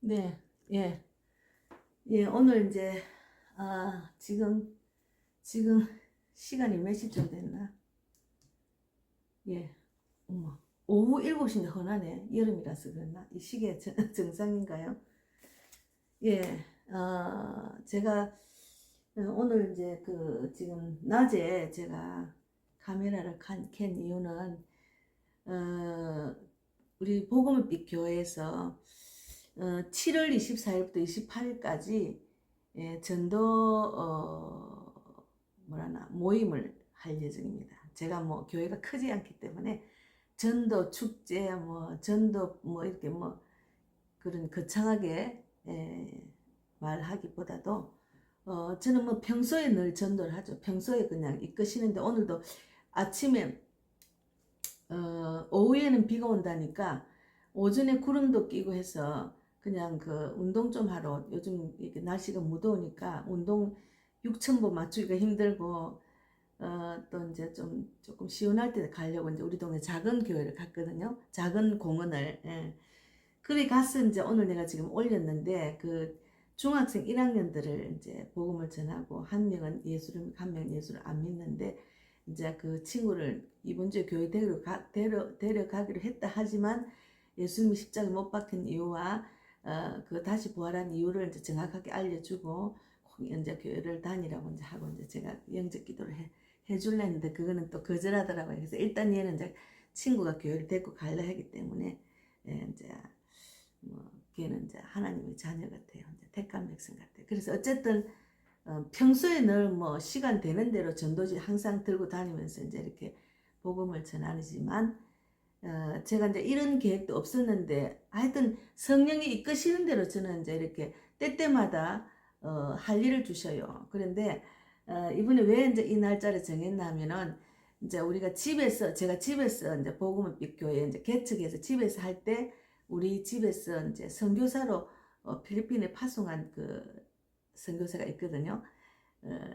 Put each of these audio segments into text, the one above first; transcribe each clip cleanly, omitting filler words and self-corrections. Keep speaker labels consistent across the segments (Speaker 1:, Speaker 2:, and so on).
Speaker 1: 네, 예, 예, 오늘 이제, 지금 시간이 몇 시쯤 됐나? 예, 어머, 오후 7시인데 흔하네. 여름이라서 그랬나? 이 시계 정상인가요? 예, 제가 오늘 이제 지금 낮에 제가 카메라를 켠 이유는, 어, 우리 복음의 교회에서 7월 24일부터 28일까지 전도 뭐라나 모임을 할 예정입니다. 제가 뭐 교회가 크지 않기 때문에 전도 축제 뭐 전도 뭐 이렇게 뭐 그런 거창하게 말하기보다도 저는 뭐 평소에 늘 전도를 하죠. 평소에 그냥 이끄시는데 오늘도 아침에 오후에는 비가 온다니까 오전에 구름도 끼고 해서 그냥 운동 좀 하러 요즘 이렇게 날씨가 무더우니까 운동 6,000보 맞추기가 힘들고 또 이제 조금 시원할 때 가려고 이제 우리 동네 작은 교회를 갔거든요. 작은 공원을. 예. 그리 가서 이제 오늘 내가 지금 올렸는데 중학생 1학년들을 이제 복음을 전하고 한 명은 예수를 믿고 한 명은 예수를 안 믿는데 이제 그 친구를 이번 주에 교회 데려가기로 했다 하지만 예수님이 십자가에 못 박힌 이유와 다시 부활한 이유를 이제 정확하게 알려주고 이제 교회를 다니라고 이제 하고 이제 제가 영접 기도를 해줄라 했는데 그거는 또 거절하더라고요. 그래서 일단 얘는 이제 친구가 교회를 데리고 갈라 하기 때문에 이제 뭐 걔는 이제 하나님의 자녀 같아요. 이제 택한 백성 같아요. 그래서 어쨌든 평소에 늘 뭐 시간 되는 대로 전도지 항상 들고 다니면서 이제 이렇게 복음을 전하지만 제가 이제 이런 계획도 없었는데 하여튼 성령이 이끄시는 대로 저는 이제 이렇게 때때마다 할 일을 주셔요. 그런데 이번에 왜 이제 이 날짜를 정했냐면은 이제 우리가 제가 집에서 이제 복음의 빛 교회 이제 개척해서 집에서 할 때 우리 집에서 이제 선교사로 필리핀에 파송한 선교사가 있거든요. 어,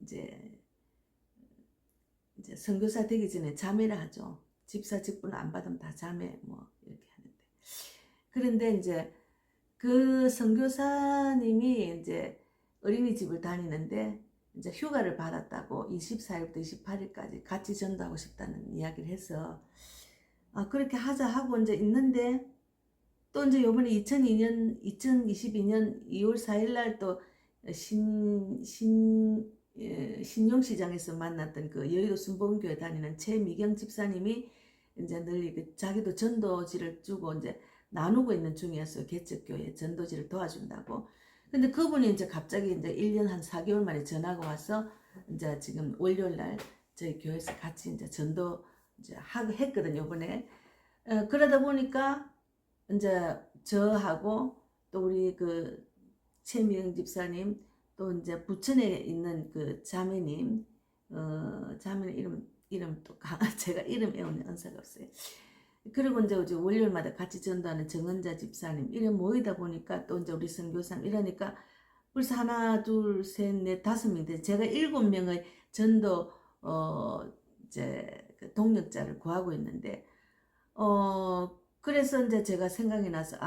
Speaker 1: 이제 선교사 되기 전에 자매를 하죠. 집사 직분을 안 받으면 다 자매 뭐 이렇게 하는데. 그런데 이제 그 선교사님이 이제 어린이집을 다니는데 이제 휴가를 받았다고 24일부터 28일까지 같이 전도하고 싶다는 이야기를 해서 그렇게 하자 하고 이제 있는데 또 이제 요번에 2022년 2월 4일 날 또 신용시장에서 만났던 여의도 순복음교회 다니는 최미경 집사님이 이제 늘 자기도 전도지를 주고 이제 나누고 있는 중이었어요. 개척교회 전도지를 도와준다고. 근데 그분이 이제 갑자기 이제 1년 한 4개월 만에 전화가 와서 이제 지금 월요일 날 저희 교회에서 같이 이제 전도 이제 하고 했거든요, 이번에. 그러다 보니까 이제 저하고 또 우리 최미영 집사님 또 이제 부천에 있는 자매님 자매는 이름 또 제가 이름 외우는 은사가 없어요. 그리고 이제 월요일마다 같이 전도하는 정은자 집사님 이런 모이다 보니까 또 이제 우리 선교사님 이러니까 벌써 하나 둘셋넷 5명인데 제가 7명의 전도 이제 동력자를 구하고 있는데 그래서 이제 제가 생각이 나서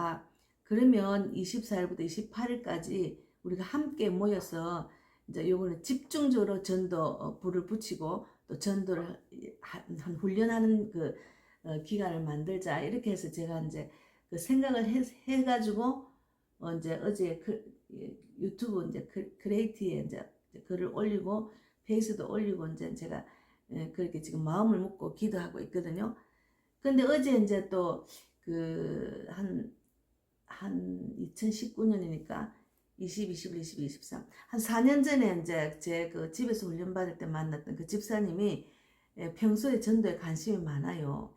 Speaker 1: 그러면 24일부터 28일까지 우리가 함께 모여서 이제 요거는 집중적으로 전도 불을 붙이고 또 전도를 한 훈련하는 기간을 만들자 이렇게 해서 제가 이제 생각을 해가지고 이제 어제 유튜브 이제 크리에이티에 이제 글을 올리고 페이스도 올리고 이제 제가 그렇게 지금 마음을 먹고 기도하고 있거든요. 근데 어제 이제 또 한 2019년이니까 20, 21, 22, 23. 한 4년 전에 이제 제 집에서 훈련받을 때 만났던 그 집사님이 평소에 전도에 관심이 많아요.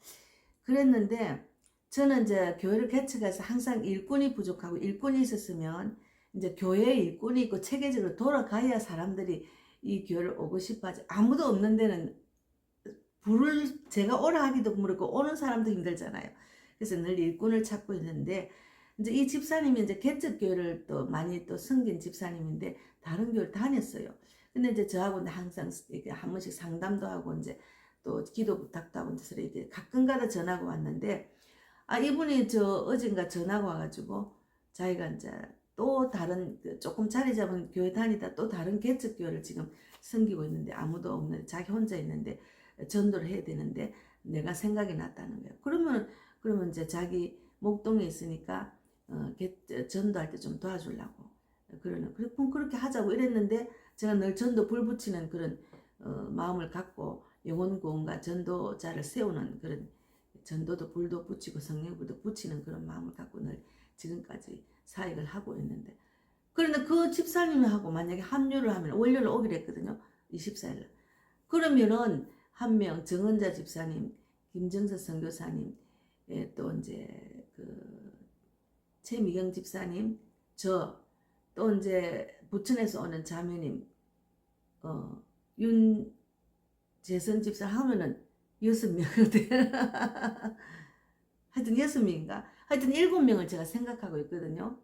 Speaker 1: 그랬는데 저는 이제 교회를 개척해서 항상 일꾼이 부족하고 일꾼이 있었으면 이제 교회에 일꾼이 있고 체계적으로 돌아가야 사람들이 이 교회를 오고 싶어 하지. 아무도 없는 데는 제가 오라 하기도 그렇고 오는 사람도 힘들잖아요. 그래서 늘 일꾼을 찾고 있는데 이제 이 집사님이 이제 개척교회를 또 많이 또 섬긴 집사님인데 다른 교회를 다녔어요. 근데 이제 저하고 항상 이렇게 한 번씩 상담도 하고 이제 또 기도 부탁도 하고 해서 이렇게 가끔가다 전화가 왔는데 이분이 어젠가 전화가 와가지고 자기가 이제 또 다른 조금 자리 잡은 교회 다니다 또 다른 개척 교회를 지금 섬기고 있는데 아무도 없는데 자기 혼자 있는데 전도를 해야 되는데 내가 생각이 났다는 거예요. 그러면 이제 자기 목동에 있으니까 전도할 때 좀 도와주려고 그럼 그렇게 하자고 이랬는데 제가 늘 전도 불 붙이는 그런 마음을 갖고 영혼 구원과 전도자를 세우는 그런 전도도 불도 붙이고 성령불도 붙이는 그런 마음을 갖고 늘 지금까지 사역을 하고 있는데 그런데 그 집사님하고 만약에 합류를 하면 월요일 오기로 했거든요. 24일 그러면은 한 명 정은자 집사님, 김정서 선교사님, 또 이제 그 최미경 집사님, 또 이제 부천에서 오는 자매님, 윤재선 집사 하면은 6명이 하여튼 6명인가? 하여튼 7명을 제가 생각하고 있거든요.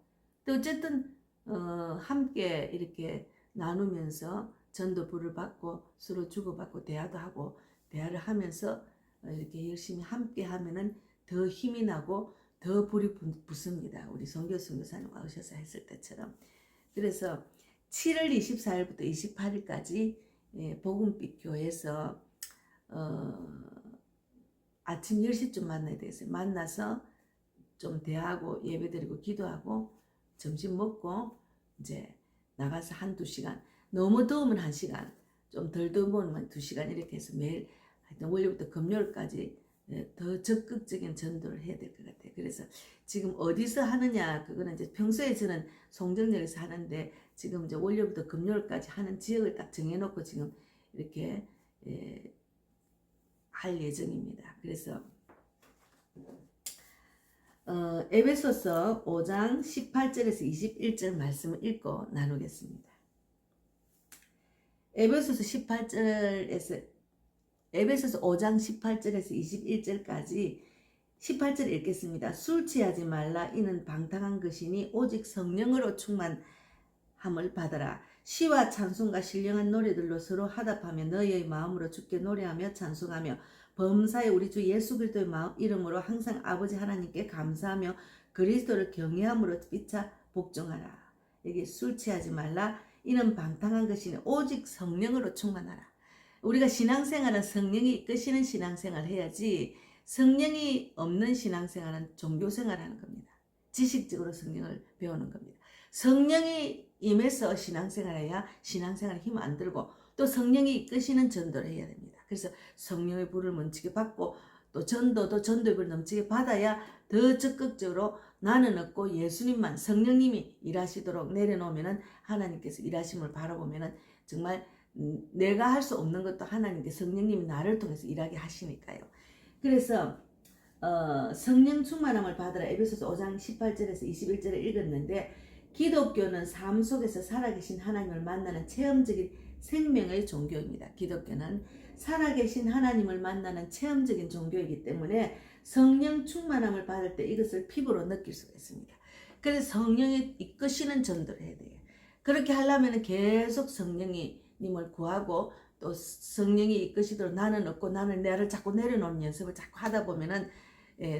Speaker 1: 또 어쨌든 함께 이렇게 나누면서 전도 불을 받고 서로 주고받고 대화도 하고 대화를 하면서 이렇게 열심히 함께 하면은 더 힘이 나고 더 불이 붙습니다. 우리 송교 선교사님과 오셔서 했을 때처럼. 그래서 7월 24일부터 28일까지 복음빛 교회에서 아침 10시쯤 만나야 되겠어요. 만나서 좀 대화하고 예배드리고 기도하고 점심 먹고 이제 나가서 한두 시간, 너무 더우면 1시간, 좀 덜 더우면 2시간 이렇게 해서 매일 하여튼 월요일부터 금요일까지 더 적극적인 전도를 해야 될 것 같아요. 그래서 지금 어디서 하느냐, 그거는 이제 평소에 저는 송정역에서 하는데 지금 이제 월요일부터 금요일까지 하는 지역을 딱 정해놓고 지금 이렇게 할 예정입니다. 그래서 에베소서 5장 18절에서 21절 말씀을 읽고 나누겠습니다. 에베소서 5장 18절에서 21절까지 18절 읽겠습니다. 술 취하지 말라. 이는 방탕한 것이니 오직 성령으로 충만함을 받아라. 시와 찬송과 신령한 노래들로 서로 화답하며 너희의 마음으로 주께 노래하며 찬송하며 범사에 우리 주 예수 그리스도의 이름으로 항상 아버지 하나님께 감사하며 그리스도를 경외함으로 피차 복종하라. 여기 술 취하지 말라. 이는 방탕한 것이니 오직 성령으로 충만하라. 우리가 신앙생활은 성령이 이끄시는 신앙생활을 해야지 성령이 없는 신앙생활은 종교생활을 하는 겁니다. 지식적으로 성령을 배우는 겁니다. 성령이 임해서 신앙생활해야 신앙생활에 힘 안 들고 또 성령이 이끄시는 전도를 해야 됩니다. 그래서 성령의 불을 넘치게 받고 또 전도도 전도의 불을 넘치게 받아야 더 적극적으로 나는 없고 예수님만 성령님이 일하시도록 내려놓으면은 하나님께서 일하심을 바라보면은 정말 내가 할 수 없는 것도 하나님께 성령님이 나를 통해서 일하게 하시니까요. 그래서 성령 충만함을 받으라 에베소서 5장 18절에서 21절을 읽었는데 기독교는 삶 속에서 살아계신 하나님을 만나는 체험적인 생명의 종교입니다. 기독교는 살아계신 하나님을 만나는 체험적인 종교이기 때문에 성령 충만함을 받을 때 이것을 피부로 느낄 수가 있습니다. 그래서 성령이 이끄시는 전도를 해야 돼요. 그렇게 하려면 계속 성령이 님을 구하고 또 성령이 이끄시도록 나는 없고 나는 나를 자꾸 내려놓는 연습을 자꾸 하다 보면은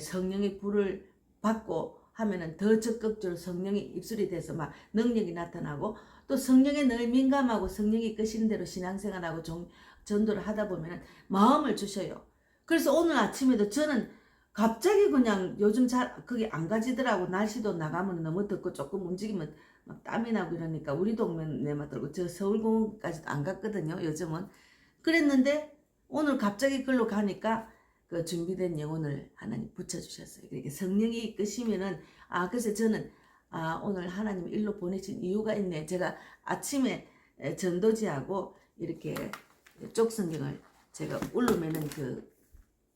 Speaker 1: 성령의 불을 받고 하면은 더 적극적으로 성령이 입술이 돼서 막 능력이 나타나고 또 성령에 늘 민감하고 성령이 이끄시는 대로 신앙생활하고 전도를 하다 보면은 마음을 주셔요. 그래서 오늘 아침에도 저는 갑자기 그냥 요즘 잘 그게 안 가지더라고. 날씨도 나가면 너무 덥고 조금 움직이면 막 땀이 나고 이러니까 우리 동네만 들고 저 서울공원까지도 안 갔거든요. 요즘은. 그랬는데 오늘 갑자기 글로 가니까 그 준비된 영혼을 하나님 붙여주셨어요. 이렇게 성령이 이끄시면은 그래서 저는 오늘 하나님 일로 보내신 이유가 있네. 제가 아침에 전도지하고 이렇게 쪽성경을 제가 울루매는 그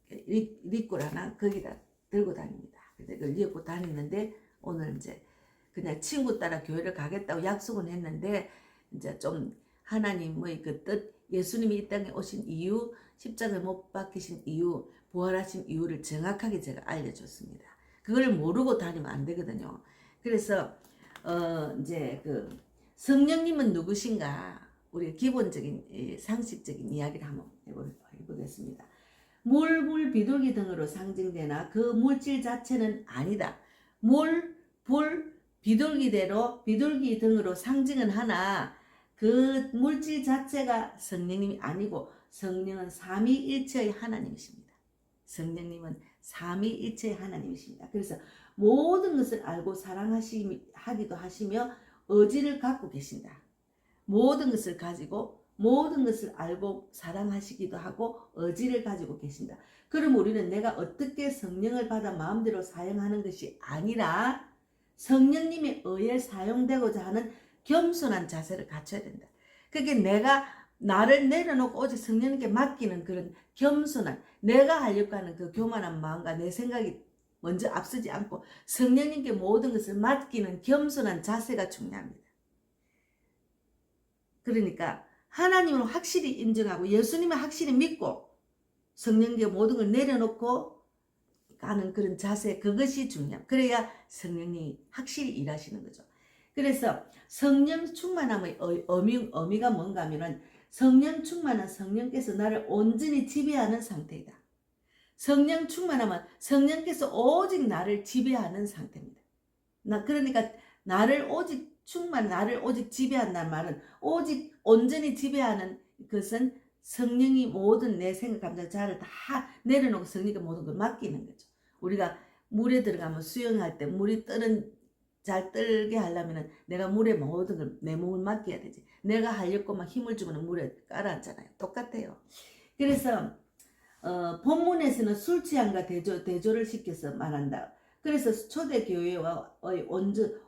Speaker 1: 리꼴 하나 거기다 들고 다닙니다. 그래서 그걸 입고 다니는데 오늘 이제 그냥 친구 따라 교회를 가겠다고 약속은 했는데 이제 좀 하나님의 그 뜻, 예수님이 이 땅에 오신 이유, 십자가에 못 박히신 이유, 부활하신 이유를 정확하게 제가 알려줬습니다. 그걸 모르고 다니면 안 되거든요. 그래서 이제 그 성령님은 누구신가? 우리가 기본적인 상식적인 이야기를 한번 해보겠습니다. 물, 비둘기 등으로 상징되나 그 물질 자체는 아니다. 물, 불, 비둘기 등으로 상징은 하나 그 물질 자체가 성령님이 아니고 성령은 삼위일체의 하나님이십니다. 성령님은 삼위일체의 하나님이십니다. 그래서 모든 것을 알고 사랑하기도 하시며 의지를 갖고 계신다. 모든 것을 가지고 모든 것을 알고 사랑하시기도 하고 의지를 가지고 계신다. 그럼 우리는 내가 어떻게 성령을 받아 마음대로 사용하는 것이 아니라 성령님의 의에 사용되고자 하는 겸손한 자세를 갖춰야 된다. 그게 내가 나를 내려놓고 오직 성령님께 맡기는 그런 겸손한, 내가 하려고 하는 그 교만한 마음과 내 생각이 먼저 앞서지 않고 성령님께 모든 것을 맡기는 겸손한 자세가 중요합니다. 그러니까 하나님을 확실히 인정하고 예수님을 확실히 믿고 성령님께 모든 걸 내려놓고 가는 그런 자세, 그것이 중요합니다. 그래야 성령님이 확실히 일하시는 거죠. 그래서 성령 충만함의 의미가 뭔가 하면은 성령 충만한 성령께서 나를 온전히 지배하는 상태이다. 성령 충만하면 성령께서 오직 나를 지배하는 상태입니다. 그러니까 나를 오직 지배한다는 말은 오직 온전히 지배하는 것은 성령이 모든 내 생각, 감정, 자를 다 내려놓고 성령께 모든 걸 맡기는 거죠. 우리가 물에 들어가면 수영할 때 물이 잘 떨게 하려면 내가 물에 모든 걸 내 몸을 맡겨야 되지. 내가 하려고 막 힘을 주면 물에 깔아앉잖아요. 똑같아요. 그래서 본문에서는 술 취함과 대조를 시켜서 말한다. 그래서 초대교회와의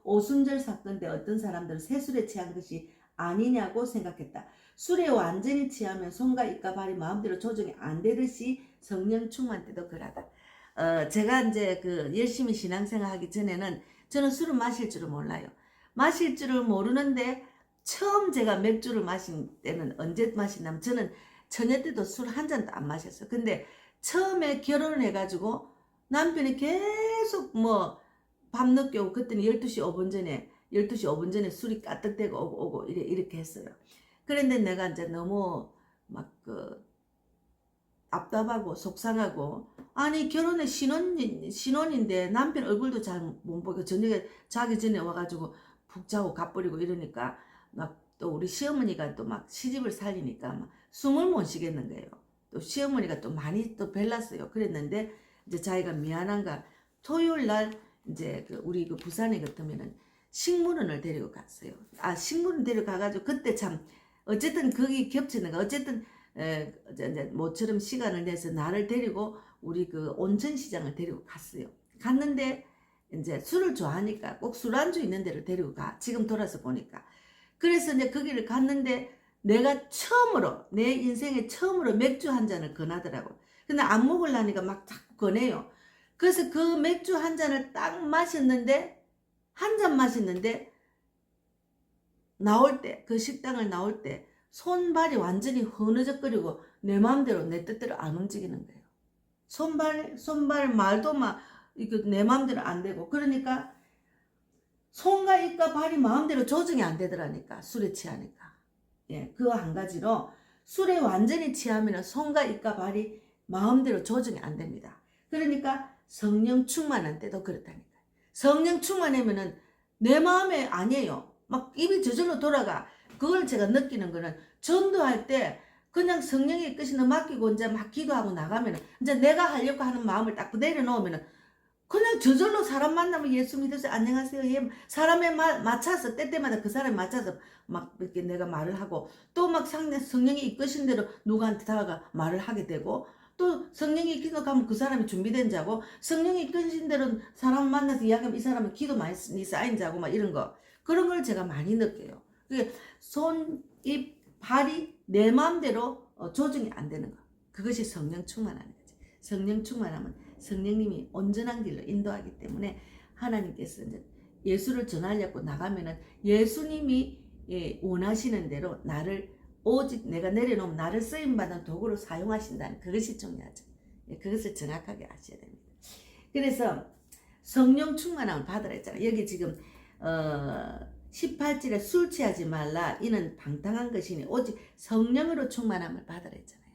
Speaker 1: 오순절 사건 때 어떤 사람들은 새술에 취한 것이 아니냐고 생각했다. 술에 완전히 취하면 손과 입과 발이 마음대로 조정이 안 되듯이 성령 충만 때도 그러다. 제가 이제 열심히 신앙생활 하기 전에는 저는 술을 마실 줄을 몰라요. 마실 줄을 모르는데 처음 제가 맥주를 마신 때는 언제 마시냐면 저는 처녀 때도 술 한 잔도 안 마셨어요. 근데 처음에 결혼을 해가지고 남편이 계속 밤늦게 오고 그때는 12시 5분 전에 술이 까뜩대고 오고 이렇게 했어요. 그런데 내가 이제 너무 답답하고 속상하고, 아니 결혼에 신혼인데 남편 얼굴도 잘 못 보고 저녁에 자기 전에 와가지고 푹 자고 가버리고 이러니까 또 우리 시어머니가 또 시집을 살리니까 숨을 못 쉬겠는 거예요. 또 시어머니가 또 많이 또 벨랐어요. 그랬는데 이제 자기가 미안한가 토요일 날 이제 우리 부산에 같으면은 식물원을 데리고 갔어요. 식물원 데려가가지고 그때 참 어쨌든 거기 겹치는 거 어쨌든 이제 모처럼 시간을 내서 나를 데리고 우리 온천시장을 데리고 갔어요. 갔는데 이제 술을 좋아하니까 꼭 술안주 있는 데를 데리고 가. 지금 돌아서 보니까. 그래서 이제 거기를 갔는데 내가 처음으로 내 인생에 처음으로 맥주 한 잔을 권하더라고. 근데 안 먹으려니까 자꾸 권해요. 그래서 그 맥주 한 잔을 딱 마셨는데 한 잔 마셨는데 나올 때 그 식당을 나올 때 손발이 완전히 흐느적거리고 내 마음대로 내 뜻대로 안 움직이는 거예요. 손발 말도 내 마음대로 안 되고, 그러니까 손과 입과 발이 마음대로 조정이 안 되더라니까, 술에 취하니까. 예, 그거 한 가지로 술에 완전히 취하면 손과 입과 발이 마음대로 조정이 안 됩니다. 그러니까 성령 충만한 때도 그렇다니까. 성령 충만하면은 내 마음에 아니에요. 입이 저절로 돌아가. 그걸 제가 느끼는 거는 전도할 때 그냥 성령의 이끄시는 거 맡기고 이제 기도하고 나가면 이제 내가 하려고 하는 마음을 딱 내려놓으면 그냥 저절로 사람 만나면 예수 믿으세요, 안녕하세요, 예, 사람에 맞춰서 때때마다 그 사람에 맞춰서 이렇게 내가 말을 하고 또 성령이 이끄신 대로 누구한테 다가가 말을 하게 되고, 또 성령이 이끌어 가면 그 사람이 준비된 자고, 성령이 이끄신 대로 사람 만나서 이야기하면 이 사람은 기도 많이 쌓인 자고 이런 거, 그런 걸 제가 많이 느껴요. 손, 입, 발이 내 마음대로 조정이 안 되는 거, 그것이 성령 충만하는 거지. 성령 충만하면 성령님이 온전한 길로 인도하기 때문에 하나님께서 이제 예수를 전하려고 나가면은 예수님이 원하시는 대로 나를 오직 내가 내려놓으면 나를 쓰임받은 도구로 사용하신다는 그것이 중요하죠. 그것을 정확하게 아셔야 됩니다. 그래서 성령 충만함을 받으라 했잖아요. 여기 지금 18절에 술 취하지 말라 이는 방탕한 것이니 오직 성령으로 충만함을 받으라 했잖아요.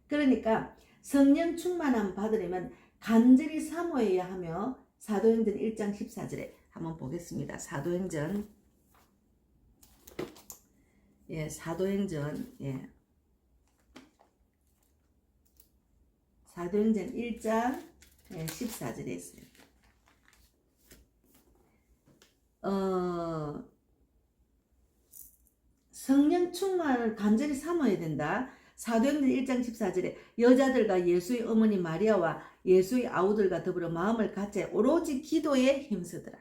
Speaker 1: 그러니까 성령 충만함 받으려면 간절히 사모해야 하며 사도행전 1장 14절에 한번 보겠습니다. 사도행전. 예, 사도행전. 예. 사도행전 1장 14절에 있어요. 성령 충만을 간절히 삼아야 된다. 사도행전 1장 14절에 여자들과 예수의 어머니 마리아와 예수의 아우들과 더불어 마음을 같이 오로지 기도에 힘쓰더라.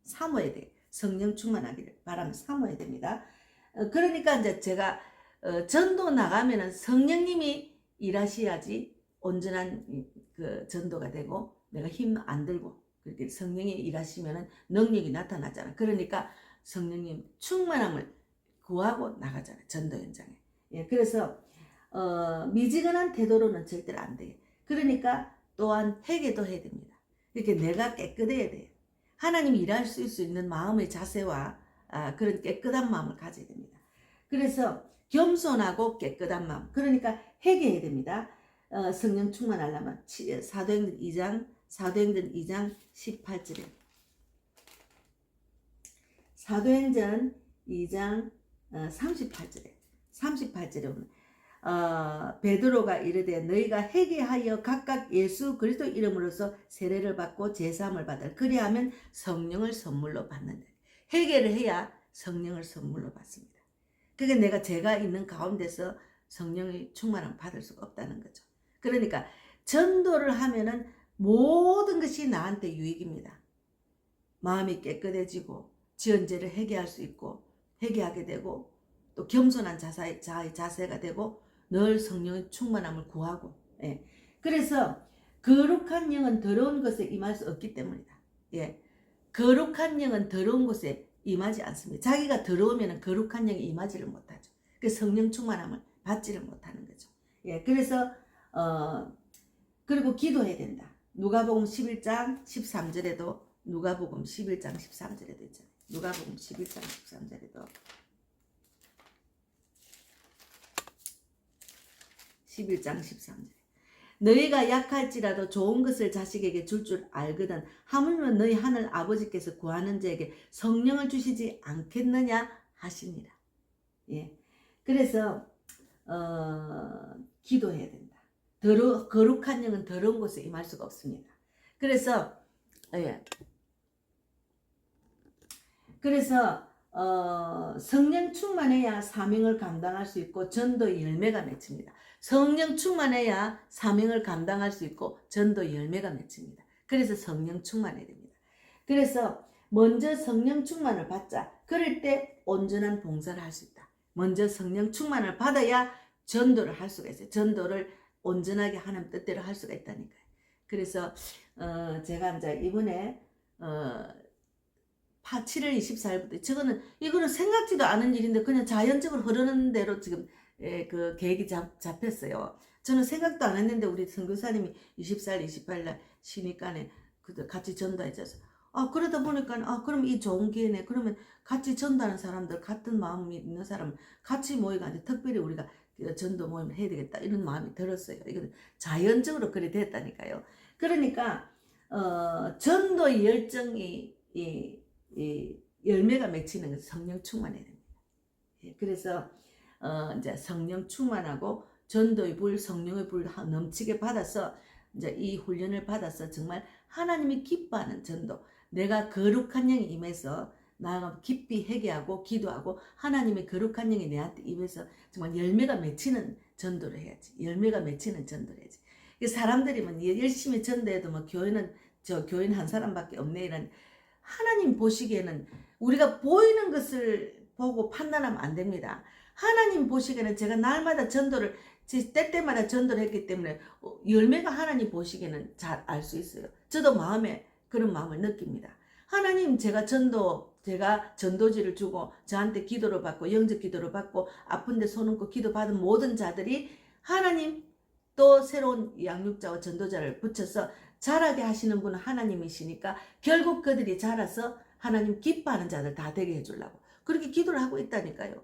Speaker 1: 삼아야 돼. 성령 충만하기를 바라면 삼아야 됩니다. 그러니까 이제 제가 전도 나가면은 성령님이 일하셔야지 온전한 그 전도가 되고 내가 힘 안 들고 그렇게 성령이 일하시면은 능력이 나타나잖아. 그러니까 성령님 충만함을 구하고 나가잖아. 전도 현장에. 예, 그래서 미지근한 태도로는 절대로 안 돼요. 그러니까 또한 회개도 해야 됩니다. 이렇게 내가 깨끗해야 돼요. 하나님이 일할 수 있는 마음의 자세와 그런 깨끗한 마음을 가져야 됩니다. 그래서 겸손하고 깨끗한 마음. 그러니까 회개해야 됩니다. 성령 충만하려면 사도행전 2장 18절에 사도행전 2장 38절에 보면 베드로가 이르되 너희가 회개하여 각각 예수 그리스도 이름으로서 세례를 받고 제사함을 받을 그리하면 성령을 선물로 받는다. 회개를 해야 성령을 선물로 받습니다. 그게 제가 있는 가운데서 성령의 충만함을 받을 수가 없다는 거죠. 그러니까 전도를 하면은 모든 것이 나한테 유익입니다. 마음이 깨끗해지고 지연죄를 회개할 수 있고 회개하게 되고 또 겸손한 자세가 되고 늘 성령의 충만함을 구하고 예. 그래서 거룩한 영은 더러운 것에 임할 수 없기 때문이다. 예. 거룩한 영은 더러운 곳에 임하지 않습니다. 자기가 더러우면 거룩한 영이 임하지를 못하죠. 그 성령 충만함을 받지를 못하는 거죠. 예. 그래서 그리고 기도해야 된다. 누가복음 11장 13절에도 누가복음 11장 13절에도 있잖아요. 누가복음 11장 13절에도 11장 13절 너희가 약할지라도 좋은 것을 자식에게 줄 알거든 하물며 너희 하늘 아버지께서 구하는 자에게 성령을 주시지 않겠느냐 하시니라. 예. 그래서 기도해야 된다. 거룩한 영은 더러운 곳에 임할 수가 없습니다. 그래서 예. 그래서 성령 충만해야 사명을 감당할 수 있고 전도의 열매가 맺힙니다. 성령 충만해야 사명을 감당할 수 있고 전도의 열매가 맺힙니다. 그래서 성령 충만해야 됩니다. 그래서 먼저 성령 충만을 받자. 그럴 때 온전한 봉사를 할 수 있다. 먼저 성령 충만을 받아야 전도를 할 수가 있어요. 전도를 온전하게 하나님 뜻대로 할 수가 있다니까요. 그래서 제가 이제 이번에 7월 24일부터 이거는 생각지도 않은 일인데 그냥 자연적으로 흐르는 대로 지금 그 계획이 잡혔어요. 저는 생각도 안 했는데 우리 선교사님이 24일, 28일 날 쉬니까네 같이 전도해줘서 그러다 보니까 그럼 이 좋은 기회네. 그러면 같이 전도하는 사람들 같은 마음이 있는 사람 같이 모여가지고 특별히 우리가 전도 모임을 해야 되겠다 이런 마음이 들었어요. 이건 자연적으로 그래 됐다니까요. 그러니까 전도의 열정이 열매가 맺히는 것은 성령 충만해야 됩니다. 예, 그래서 이제 성령 충만하고 전도의 불, 성령의 불 넘치게 받아서 이제 이 훈련을 받아서 정말 하나님이 기뻐하는 전도, 내가 거룩한 영이 임해서 나가 깊이 회개하고 기도하고 하나님의 거룩한 영이 내한테 임해서 정말 열매가 맺히는 전도를 해야지. 열매가 맺히는 전도를 해야지. 사람들이 뭐 열심히 전도해도 뭐 교회는 교인 한 사람밖에 없네 이런 하나님 보시기에는 우리가 보이는 것을 보고 판단하면 안 됩니다. 하나님 보시기에는 제가 날마다 전도를 때때마다 전도를 했기 때문에 열매가 하나님 보시기에는 잘 알 수 있어요. 저도 마음에 그런 마음을 느낍니다. 하나님 제가 전도지를 주고 저한테 기도를 받고 영적 기도를 받고 아픈데 손 얹고 기도 받은 모든 자들이 하나님 또 새로운 양육자와 전도자를 붙여서 자라게 하시는 분은 하나님이시니까 결국 그들이 자라서 하나님 기뻐하는 자들 다 되게 해주려고 그렇게 기도를 하고 있다니까요.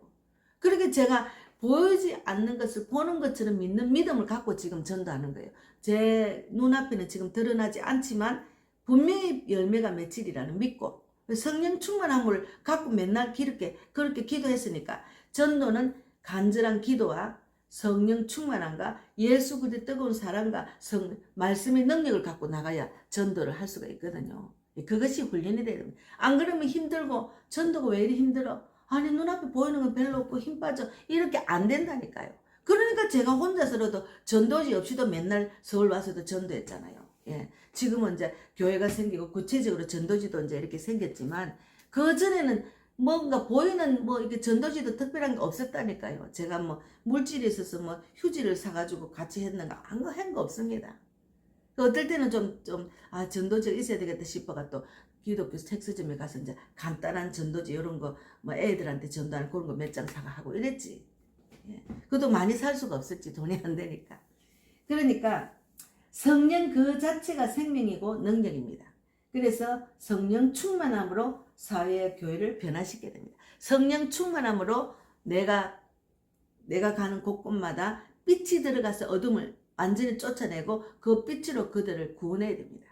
Speaker 1: 그렇게 제가 보이지 않는 것을 보는 것처럼 믿는 믿음을 갖고 지금 전도하는 거예요. 제 눈앞에는 지금 드러나지 않지만 분명히 열매가 맺히리라는 믿고 성령 충만함을 갖고 맨날 그렇게 기도했으니까 전도는 간절한 기도와 성령 충만함과 예수 그리스도의 뜨거운 사랑과 말씀의 능력을 갖고 나가야 전도를 할 수가 있거든요. 그것이 훈련이 돼야 됩니다. 안 그러면 힘들고 전도가 왜 이리 힘들어? 아니 눈앞에 보이는 건 별로 없고 힘 빠져. 이렇게 안 된다니까요. 그러니까 제가 혼자서라도 전도지 없이도 맨날 서울 와서도 전도했잖아요. 예. 지금은 이제 교회가 생기고 구체적으로 전도지도 이제 이렇게 생겼지만 그전에는 뭔가 보이는 뭐 이렇게 전도지도 특별한 게 없었다니까요. 제가 뭐 물질이 있어서 뭐 휴지를 사가지고 같이 했는가 한 거 없습니다. 어떨 때는 전도지가 있어야 되겠다 싶어가 또 기독교 책서점에 가서 이제 간단한 전도지 이런 거 뭐 애들한테 전도하는 그런 거 몇 장 사가 하고 이랬지. 예. 그것도 많이 살 수가 없었지. 돈이 안 되니까. 그러니까 성령 그 자체가 생명이고 능력입니다. 그래서 성령 충만함으로 사회의 교회를 변화시키게 됩니다. 성령 충만함으로 내가 가는 곳곳마다 빛이 들어가서 어둠을 완전히 쫓아내고 그 빛으로 그들을 구원해야 됩니다.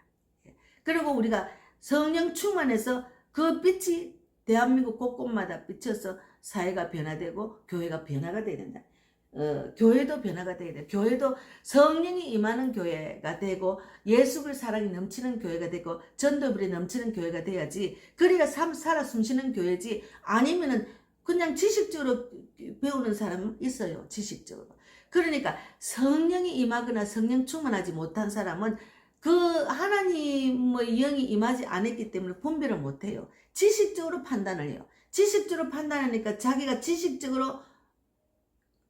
Speaker 1: 그리고 우리가 성령 충만해서 그 빛이 대한민국 곳곳마다 비쳐서 사회가 변화되고 교회가 변화가 되야 된다. 교회도 변화가 되야 돼. 교회도 성령이 임하는 교회가 되고 예수를 사랑이 넘치는 교회가 되고 전도불이 넘치는 교회가 돼야지. 그래야 살아 숨쉬는 교회지. 아니면은 그냥 지식적으로 배우는 사람은 있어요. 지식적으로. 그러니까 성령이 임하거나 성령 충만하지 못한 사람은 그 하나님의 영이 임하지 않았기 때문에 분별을 못해요. 지식적으로 판단을 해요. 지식적으로 판단하니까 자기가 지식적으로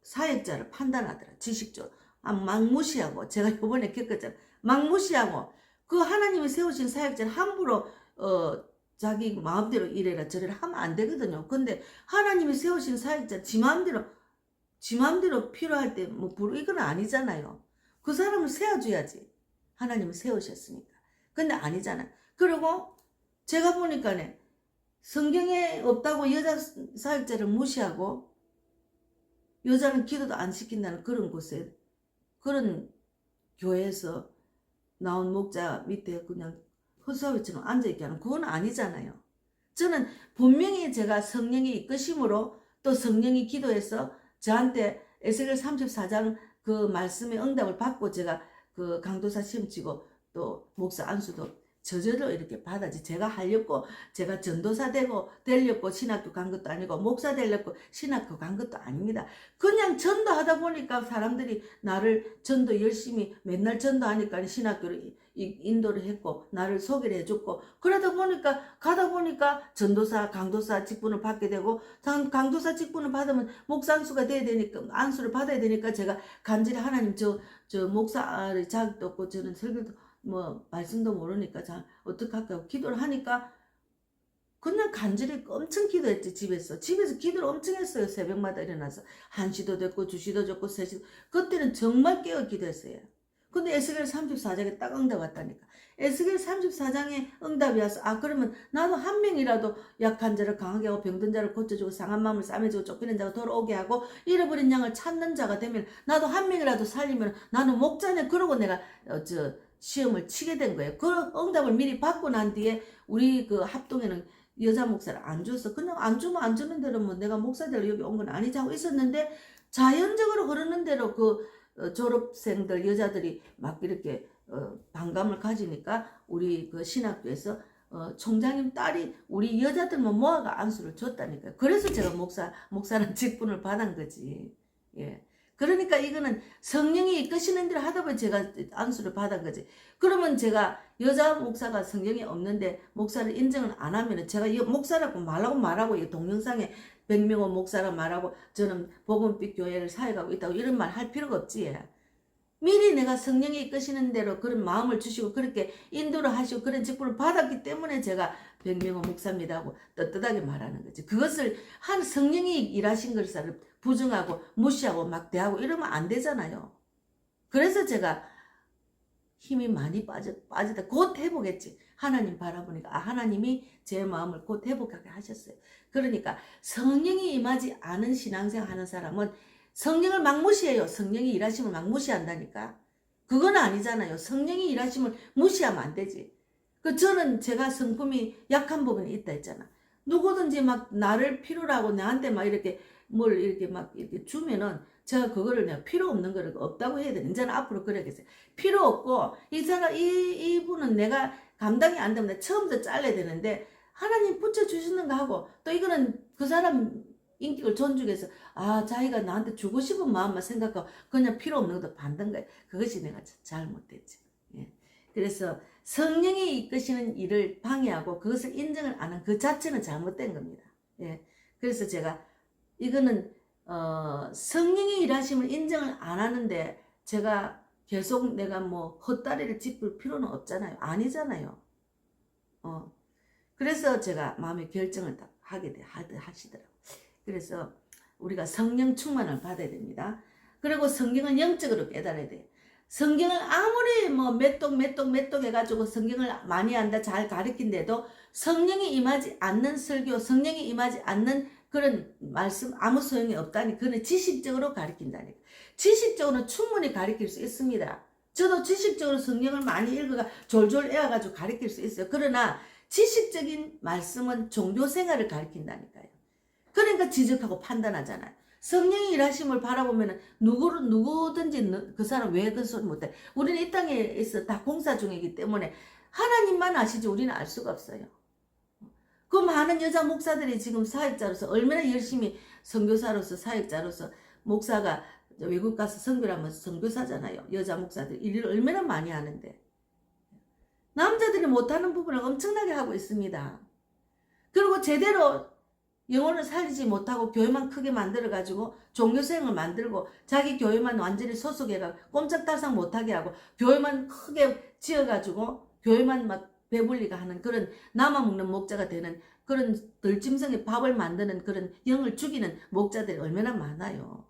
Speaker 1: 사역자를 판단하더라. 지식적으로. 막 무시하고 제가 이번에 겪었잖아요. 막 무시하고 그 하나님이 세우신 사역자는 함부로 자기 마음대로 이래라 저래라 하면 안 되거든요. 근데 하나님이 세우신 사역자 지 마음대로 필요할 때 뭐 이건 아니잖아요. 그 사람을 세워줘야지. 하나님을 세우셨으니까. 근데 아니잖아. 그리고 제가 보니까네 성경에 없다고 여자 사역자를 무시하고 여자는 기도도 안 시킨다는 그런 곳에 그런 교회에서 나온 목자 밑에 그냥 허수아비처럼 앉아있게 하는 그건 아니잖아요. 저는 분명히 제가 성령이 이끄심으로 또 성령이 기도해서 저한테 에스겔 34장 그 말씀의 응답을 받고 제가 그 강도사 시험 치고 또 목사 안수도 저절로 이렇게 받아지. 제가 하려고 제가 전도사 되려고 신학교 간 것도 아니고 목사 되려고 신학교 간 것도 아닙니다. 그냥 전도하다 보니까 사람들이 나를 전도 열심히 맨날 전도하니까 신학교를 인도를 했고 나를 소개를 해줬고 그러다 보니까 가다 보니까 전도사 강도사 직분을 받게 되고 강도사 직분을 받으면 목사 안수가 돼야 되니까 안수를 받아야 되니까 제가 간절히 하나님 저 목사의 자격도 없고 저는 설교도 뭐 말씀도 모르니까 자 어떡할까 기도를 하니까 그냥 간절히 엄청 기도했지. 집에서 기도를 엄청 했어요. 새벽마다 일어나서 1시도 됐고 2시도 됐고 3시 그때는 정말 깨어 기도했어요. 근데 에스겔 34장에 딱 응답 왔다니까. 에스겔 34장에 응답이 와서 그러면 나도 한 명이라도 약한 자를 강하게 하고 병든 자를 고쳐주고 상한 마음을 싸매주고 쫓기는 자가 돌아오게 하고 잃어버린 양을 찾는 자가 되면 나도 한 명이라도 살리면 나는 목자네. 그러고 내가 시험을 치게 된 거예요. 그 응답을 미리 받고 난 뒤에 우리 그 합동에는 여자 목사를 안 줬어. 그냥 안 주면 안 주는 대로 뭐 내가 목사 되러 여기 온 건 아니지 하고 있었는데 자연적으로 흐르는 대로 그 졸업생들 여자들이 막 이렇게 반감을 가지니까 우리 그 신학교에서 총장님 딸이 우리 여자들만 모아가 안수를 줬다니까요. 그래서 제가 목사는 직분을 받은 거지. 예. 그러니까 이거는 성령이 이끄시는 대로 하다 보니 제가 안수를 받은 거지. 그러면 제가 여자 목사가 성령이 없는데 목사를 인정을 안 하면은 제가 목사라고 말하고 이 동영상에 백명호 목사라 말하고 저는 복음빛 교회를 사역하고 있다고 이런 말 할 필요가 없지. 미리 내가 성령이 이끄시는 대로 그런 마음을 주시고 그렇게 인도를 하시고 그런 직분을 받았기 때문에 제가 백명호 목사입니다 하고 떳떳하게 말하는 거지. 그것을 한 성령이 일하신 것을 부정하고 무시하고 막 대하고 이러면 안 되잖아요. 그래서 제가 힘이 많이 빠지다 곧 회복했지. 하나님 바라보니까 하나님이 제 마음을 곧 회복하게 하셨어요. 그러니까 성령이 임하지 않은 신앙생활 하는 사람은 성령을 막 무시해요. 성령이 일하심을 막 무시한다니까. 그건 아니잖아요. 성령이 일하심을 무시하면 안 되지. 그 저는 제가 성품이 약한 부분이 있다 했잖아. 누구든지 막 나를 필요로 하고 나한테 막 이렇게 뭘 이렇게 막 이렇게 주면은 제가 그거를 내가 필요 없는 거를 없다고 해야 되는. 이제는 앞으로 그래야겠어요. 필요 없고 이 사람 이분은 내가 감당이 안 되면 처음부터 잘라야 되는데 하나님 붙여주시는 거 하고 또 이거는 그 사람 인격을 존중해서 아 자기가 나한테 주고 싶은 마음만 생각하고 그냥 필요 없는 것도 받는 거예요. 그것이 내가 잘못됐지. 예. 그래서 성령이 이끄시는 일을 방해하고 그것을 인정을 안 하는 그 자체는 잘못된 겁니다. 예. 그래서 제가 이거는 성령의 일하심을 인정을 안 하는데 제가 계속 내가 뭐 헛다리를 짚을 필요는 없잖아요. 아니잖아요. 그래서 제가 마음의 결정을 딱 하시더라고요. 그래서 우리가 성령 충만을 받아야 됩니다. 그리고 성경을 영적으로 깨달아야 돼요. 성경을 아무리 뭐 몇 독 해가지고 성경을 많이 한다 잘 가르친데도 성령이 임하지 않는 설교, 성령이 임하지 않는 그런 말씀 아무 소용이 없다니 그는 지식적으로 가르친다니까. 지식적으로는 충분히 가르칠 수 있습니다. 저도 지식적으로 성경을 많이 읽어가 졸졸 외워가지고 가르칠 수 있어요. 그러나 지식적인 말씀은 종교생활을 가르친다니까요. 그러니까 지적하고 판단하잖아요. 성령의 일하심을 바라보면 누구든지 그 사람 왜 그 소리 못해. 우리는 이 땅에 있어 다 공사 중이기 때문에 하나님만 아시지 우리는 알 수가 없어요. 그 많은 여자 목사들이 지금 사역자로서 얼마나 열심히 선교사로서 사역자로서 목사가 외국 가서 선교를 하면 선교사잖아요. 여자 목사들 일을 얼마나 많이 하는데 남자들이 못하는 부분을 엄청나게 하고 있습니다. 그리고 제대로 영혼을 살리지 못하고 교회만 크게 만들어가지고 종교생을 만들고 자기 교회만 완전히 소속해가 꼼짝달싹 못하게 하고 교회만 크게 지어가지고 교회만 막 배불리가 하는 그런 남아먹는 목자가 되는 그런 들짐승의 밥을 만드는 그런 영을 죽이는 목자들이 얼마나 많아요.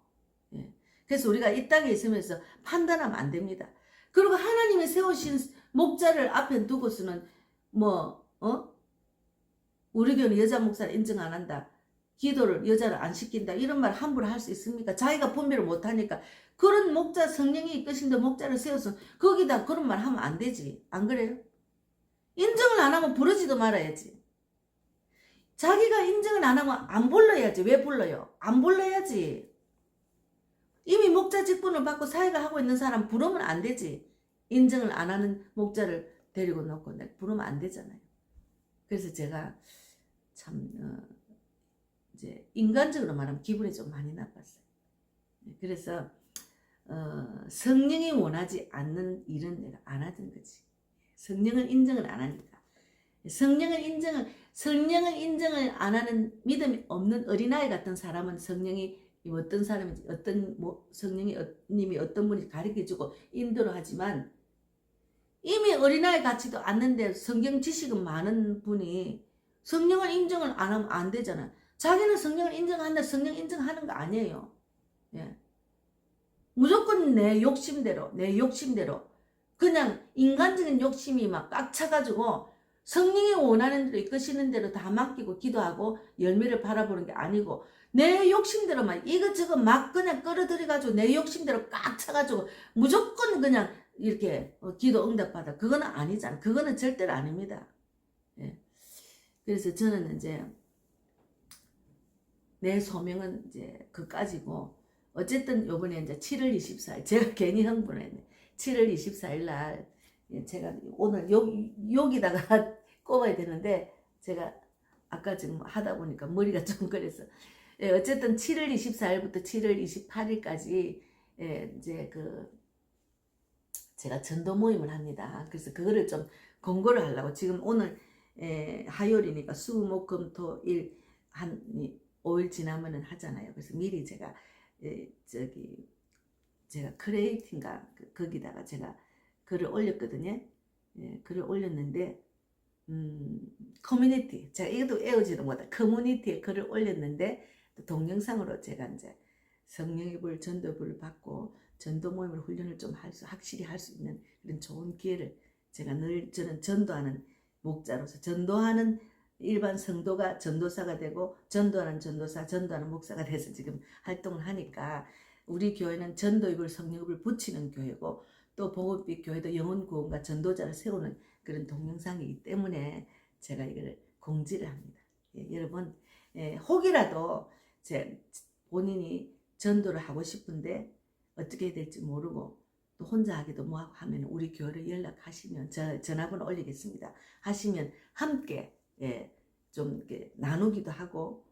Speaker 1: 예. 그래서 우리가 이 땅에 있으면서 판단하면 안 됩니다. 그리고 하나님이 세우신 목자를 앞에 두고서는 우리 교회는 여자 목사를 인정 안 한다. 기도를 여자를 안 시킨다. 이런 말 함부로 할 수 있습니까? 자기가 분별을 못하니까. 그런 목자 성령이 이끄신데 목자를 세워서 거기다 그런 말 하면 안 되지. 안 그래요? 인정을 안 하면 부르지도 말아야지. 자기가 인정을 안 하면 안 불러야지. 왜 불러요? 안 불러야지. 이미 목자 직분을 받고 사회가 하고 있는 사람 부르면 안 되지. 인정을 안 하는 목자를 데리고 놓고 부르면 안 되잖아요. 그래서 제가 참 이제 인간적으로 말하면 기분이 좀 많이 나빴어요. 그래서 성령이 원하지 않는 일은 내가 안 하던 거지. 성령을 인정을 안 하니까. 성령을 인정을 안 하는 믿음이 없는 어린아이 같은 사람은 성령이 어떤 사람인지 성령님이 어떤 분인지 가르쳐주고 인도를 하지만 이미 어린아이 같지도 않는데 성경 지식은 많은 분이 성령을 인정을 안 하면 안 되잖아. 자기는 성령을 인정한다. 성령 인정하는 거 아니에요. 예. 무조건 내 욕심대로 그냥 인간적인 욕심이 막 꽉 차가지고 성령이 원하는 대로 이끄시는 대로 다 맡기고 기도하고 열매를 바라보는 게 아니고 내 욕심대로 막 이것저것 막 그냥 끌어들여가지고 내 욕심대로 꽉 차가지고 무조건 그냥 이렇게 기도 응답받아. 그거는 아니잖아. 그거는 절대로 아닙니다. 예. 그래서 저는 이제 내 소명은 이제 그까지고 어쨌든 요번에 이제 7월 24일 제가 괜히 흥분했네. 7월 24일 날 제가 오늘 여기다가 꼽아야 되는데 제가 아까 지금 하다 보니까 머리가 좀 그래서 어쨌든 7월 24일부터 7월 28일까지 이제 제가 전도 모임을 합니다. 그래서 그거를 좀 공고를 하려고 지금 오늘 화요일이니까 수, 목, 금, 토, 일 한 5일 지나면은 하잖아요. 그래서 미리 제가 제가 크리에이팅가 거기다가 제가 글을 올렸거든요. 글을 올렸는데 커뮤니티 제가 이것도 외우지도 못해 커뮤니티에 글을 올렸는데 또 동영상으로 제가 이제 성령의 불 전도불을 받고 전도 모임을 훈련을 좀 확실히 할 수 있는 그런 좋은 기회를 제가 늘 저는 전도하는 목자로서 전도하는 일반 성도가 전도사가 되고 전도하는 전도사, 전도하는 목사가 돼서 지금 활동을 하니까 우리 교회는 전도입을 성령입을 붙이는 교회고 또 보급빛 교회도 영혼 구원과 전도자를 세우는 그런 동영상이기 때문에 제가 이걸 공지를 합니다. 여러분 혹이라도 본인이 전도를 하고 싶은데 어떻게 해야 될지 모르고 또 혼자 하기도 뭐하고 하면 우리 교회로 연락하시면 전화번호 올리겠습니다. 하시면 함께 좀 이렇게 나누기도 하고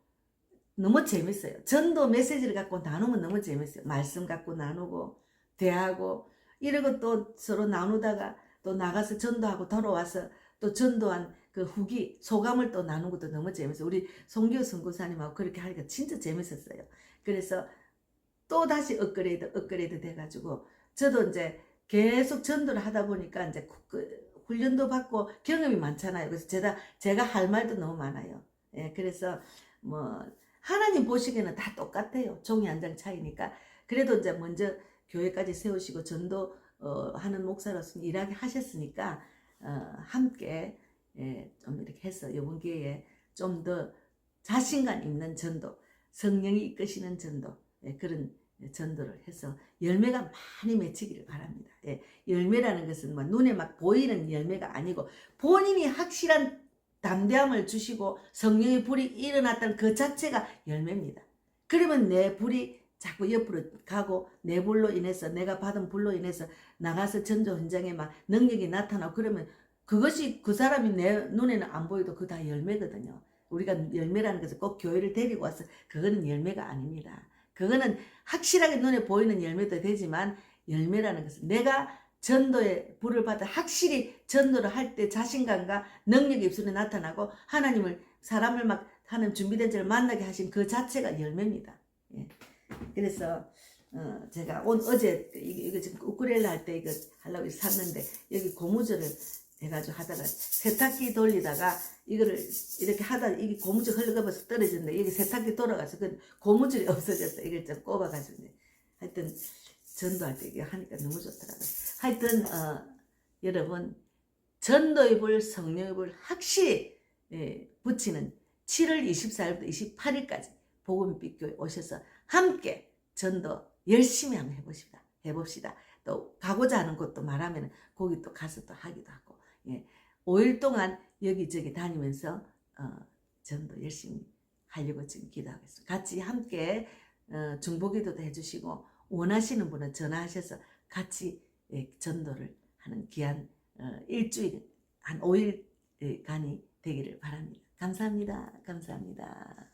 Speaker 1: 너무 재밌어요. 전도 메시지를 갖고 나누면 너무 재밌어요. 말씀 갖고 나누고 대하고 이러고 또 서로 나누다가 또 나가서 전도하고 돌아와서 또 전도한 그 후기 소감을 또 나누는 것도 너무 재밌어요. 우리 송기호 선교사님하고 그렇게 하니까 진짜 재밌었어요. 그래서 또 다시 업그레이드 돼가지고 저도 이제 계속 전도를 하다 보니까 이제 훈련도 받고 경험이 많잖아요. 그래서 제가 할 말도 너무 많아요. 그래서 뭐 하나님 보시기에는 다 똑같아요. 종이 한 장 차이니까. 그래도 이제 먼저 교회까지 세우시고 전도 하는 목사로서 일하게 하셨으니까 함께 좀 이렇게 해서 이번 기회에 좀 더 자신감 있는 전도, 성령이 이끄시는 전도, 그런 전도를 해서 열매가 많이 맺히기를 바랍니다. 열매라는 것은 뭐 눈에 막 보이는 열매가 아니고 본인이 확실한 담대함을 주시고 성령의 불이 일어났다는 그 자체가 열매입니다. 그러면 내 불이 자꾸 옆으로 가고 내 불로 인해서 내가 받은 불로 인해서 나가서 전도 현장에 막 능력이 나타나고 그러면 그것이 그 사람이 내 눈에는 안 보여도 그거 다 열매거든요. 우리가 열매라는 것은 꼭 교회를 데리고 와서 그거는 열매가 아닙니다. 그거는 확실하게 눈에 보이는 열매도 되지만 열매라는 것은 내가 전도의 불을 받아 확실히 전도를 할 때 자신감과 능력이 입술에 나타나고 하나님을 사람을 막 하는 준비된 자를 만나게 하신 그 자체가 열매입니다. 그래서 제가 어제 이거 지금 우쿨렐레 할 때 이거 하려고 샀는데 여기 고무줄을 해가지고 하다가 세탁기 돌리다가 이거를 이렇게 하다가 이게 고무줄 흘러가면서 떨어졌는데 여기 세탁기 돌아가서 그 고무줄이 없어졌어. 이걸 좀 꼽아가지고 하여튼 전도할 때 이거 하니까 너무 좋더라고요. 하여튼 여러분 전도의 불, 성령의 불 확실히 붙이는 7월 24일부터 28일까지 복음빛교회 오셔서 함께 전도 열심히 한번 해봅시다. 또 가고자 하는 곳도 말하면 거기 또 가서 또 하기도 하고 5일 동안 여기저기 다니면서 전도 열심히 하려고 지금 기도하고 있습니다. 같이 함께 중보기도도 해주시고 원하시는 분은 전화하셔서 같이 전도를 하는 귀한 일주일 한 5일간이 되기를 바랍니다. 감사합니다. 감사합니다.